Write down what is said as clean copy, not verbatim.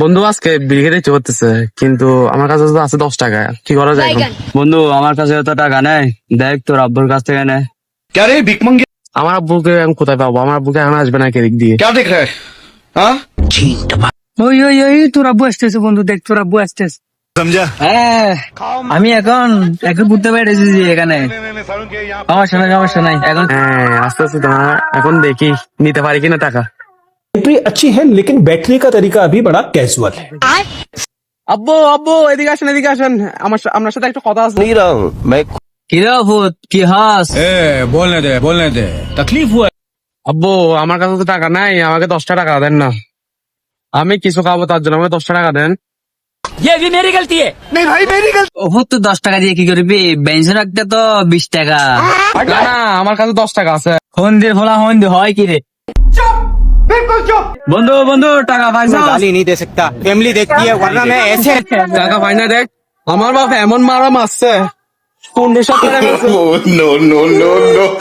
বন্ধু আজকে বিড়ি খেতে ইচ্ছে করতেছে, কিন্তু আমার কাছে তো আছে 10 টাকা। কি করা যায় এখন? বন্ধু আমার কাছে তো টাকা নেই, দেখ তোর আব্বুর কাছ থেকে নে। क्या रे भिख मंगे আমার আব্বুকে আমি কোথায় পাবো? আমার আব্বুকে এখন আসবে না কেদিক দিয়ে। क्या देख रहा है हाँ ওই ওই ওই তোর আব্বু আসতেছে বন্ধু, দেখ তোর আব্বু আসতেছে। समझा হ্যাঁ আমি এখন একটু বুঝতে পেরেছি যে এখানে সমস্যা নাই এখন। হ্যাঁ আস্তে আস্তে তোমার এখন দেখি নিতে পারি কিনা টাকা। एंट्री अच्छी है लेकिन बैठने का तरीका अभी बड़ा कैजुअल है। আব্বু আব্বু এদিকে আসেন, এদিকে আসেন। আমার সাথে একটা কথা আছে। কি রে ভূত, কি হাস? बोलने दे तकलीफ हुआ আব্বু আমার কাছে তো টাকা নাই, আমাকে 10 টাকা দেন না। আমি কিছু খাবো, তার জন্য আমাকে 10 টাকা দেন। ভূত তো 10 টাকা দিয়ে কি করবি? বেঞ্চ রাখতে তো 20 টাকা। না না, আমার কাছে 10 টাকা আছে। হন্দির ফলা হন্দি হয় কি রে? বন্ধু বন্ধু টাকা পাইছো? गाली नहीं दे सकता, फैमिली देखती है वरना मैं ऐसे টাকা পাই না দেখ। আমার বাপ এমন মারা মারছে, কোন দেশে